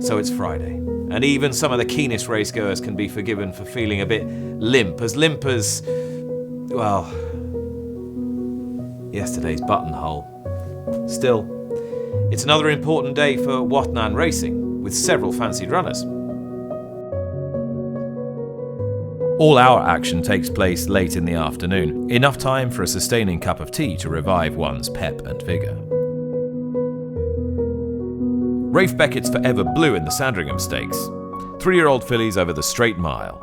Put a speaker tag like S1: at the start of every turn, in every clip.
S1: So it's Friday, and even some of the keenest racegoers can be forgiven for feeling a bit limp as, well, yesterday's buttonhole. Still, it's another important day for Wathnan racing, with several fancied runners. All our action takes place late in the afternoon, enough time for a sustaining cup of tea to revive one's pep and vigour. Ralph Beckett's forever blue in the Sandringham Stakes. 3-year-old fillies over the straight mile.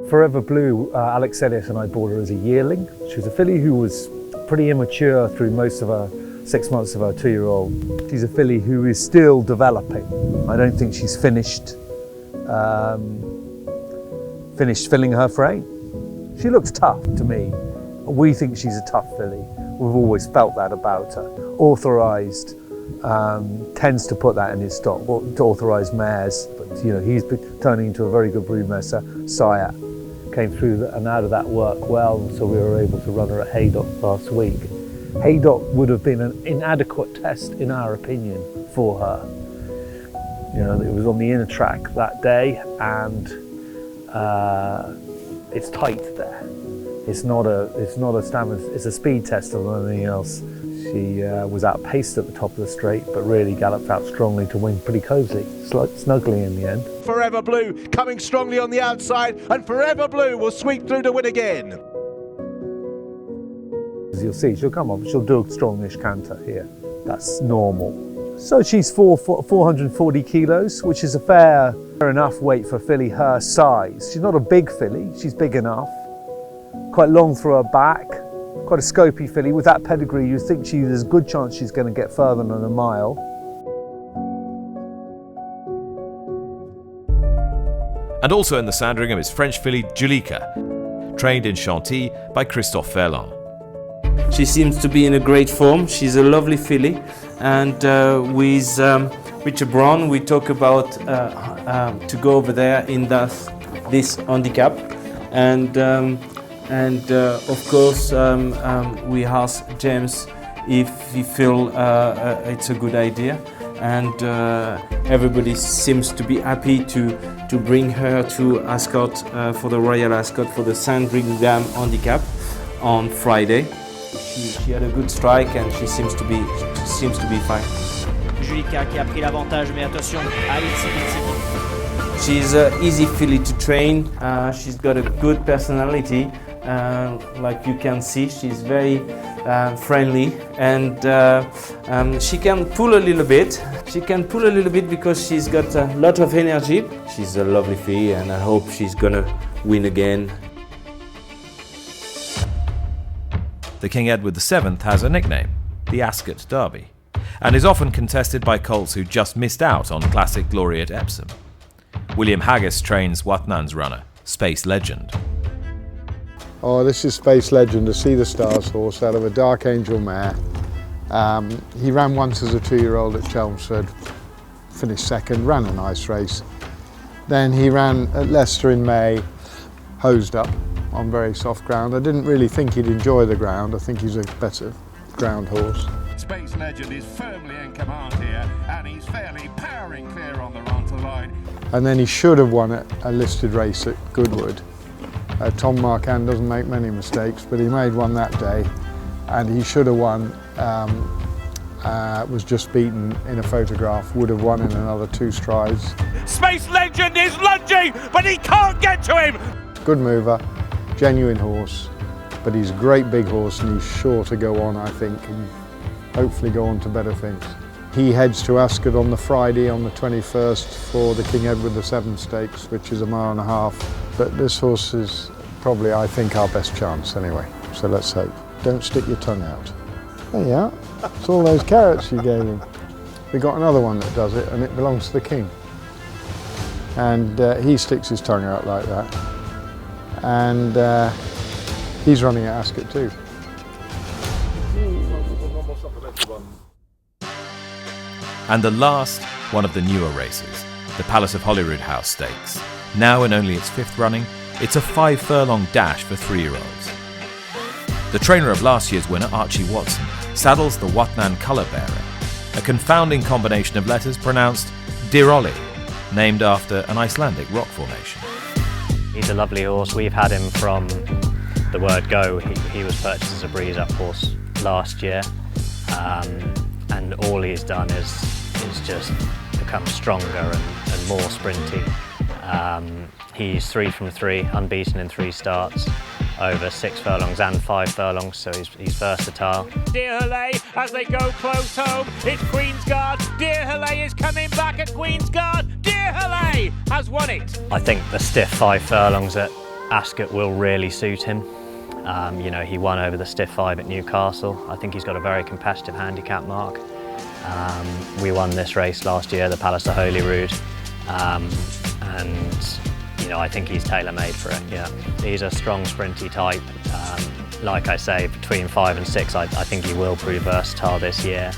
S2: Forever Blue, Alex Elliott and I bought her as a yearling. She was a filly who was pretty immature through most of her 6 months of her 2-year-old. She's a filly who is still developing. I don't think she's finished filling her frame. She looks tough to me. We think she's a tough filly. We've always felt that about her. Authorised tends to put that in his stock, to authorised mares. But you know, he's turning into a very good broodmare sire. Came through and out of that work well, so we were able to run her at Haydock last week. Haydock would have been an inadequate test, in our opinion, for her. You know, it was on the inner track that day, and it's tight there. It's not a stamina. It's a speed test than anything else. She was outpaced at the top of the straight, but really galloped out strongly to win pretty cosy, snugly in the end.
S3: Forever Blue coming strongly on the outside, and Forever Blue will sweep through to win again.
S2: As you'll see, she'll come up, she'll do a strongish canter here. That's normal. So she's 440 kilos, which is a fair enough weight for a filly her size. She's not a big filly, she's big enough. Quite long through her back. Quite a scopy filly. With that pedigree, you think there's a good chance she's going to get further than a mile.
S1: And also in the Sandringham is French filly Julica, trained in Chantilly by Cristphe Ferlan.
S4: She seems to be in a great form. She's a lovely filly, and with Richard Brown we talk about to go over there in this handicap, and of course we asked James if he feel it's a good idea, and everybody seems to be happy to bring her to Ascot for the Royal Ascot for the Sandringham handicap on Friday. She had a good strike and she seems to be fine.
S5: Julica qui a pris l'avantage, mais attention,
S4: She's an easy filly to train. She's got a good personality. Like you can see, she's very friendly, and she can pull a little bit. She can pull a little bit because she's got a lot of energy. She's a lovely filly, and I hope she's gonna win again.
S1: The King Edward VII has a nickname, the Ascot Derby, and is often contested by colts who just missed out on classic glory at Epsom. William Haggas trains Wathnan's runner, Space Legend.
S6: Oh, this is Space Legend, a See the Stars horse out of a Dark Angel mare. He ran once as a 2-year-old at Chelmsford, finished second, ran a nice race. Then he ran at Leicester in May, hosed up on very soft ground. I didn't really think he'd enjoy the ground. I think he's a better ground horse.
S3: Space Legend is firmly in command here, and he's fairly powering clear on the run to the line.
S6: And then he should have won a listed race at Goodwood. Tom Marquand doesn't make many mistakes, but he made one that day, and he should have won. Was just beaten in a photograph, would have won in another 2 strides.
S3: Space Legend is lunging, but he can't get to him!
S6: Good mover, genuine horse, but he's a great big horse and he's sure to go on, I think, and hopefully go on to better things. He heads to Ascot on the Friday on the 21st for the King Edward VII Stakes, which is a 1.5 miles. But this horse is probably, I think, our best chance anyway, so let's hope. Don't stick your tongue out. There you are, it's all those carrots you gave him. We got another one that does it, and it belongs to the King. And he sticks his tongue out like that. And he's running at Ascot too.
S1: And the last, one of the newer races, the Palace of Holyrood House Stakes. Now in only its 5th running, it's a 5-furlong dash for 3-year-olds. The trainer of last year's winner, Archie Watson, saddles the Wathnan colour bearer, a confounding combination of letters pronounced Dyrholaey, named after an Icelandic rock formation.
S7: He's a lovely horse. We've had him from the word go. He was purchased as a breeze-up horse last year, and all he's done is just become stronger and more sprinty. He's 3 from 3, unbeaten in 3 starts, over 6 furlongs and 5 furlongs, so he's versatile.
S8: Dyrholaey as they go close home. It's Queensguard. Dyrholaey is coming back at Queensguard. Dyrholaey has won it.
S7: I think the stiff 5 furlongs at Ascot will really suit him. You know, he won over the stiff 5 at Newcastle. I think he's got a very competitive handicap mark. We won this race last year, the Palace of Holyrood, and you know, I think he's tailor-made for it. Yeah, he's a strong, sprinty type. Like I say, between 5 and 6, I think he will prove versatile this year.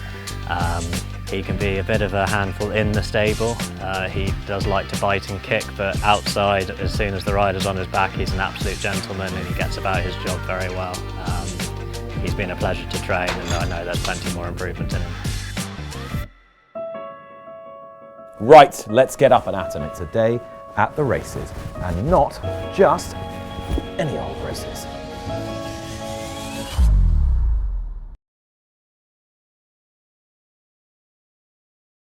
S7: He can be a bit of a handful in the stable. He does like to bite and kick, but outside, as soon as the rider's on his back, he's an absolute gentleman and he gets about his job very well. He's been a pleasure to train, and I know there's plenty more improvement in him.
S1: Right, let's get up and at 'em. It's a day at the races, and not just any old races.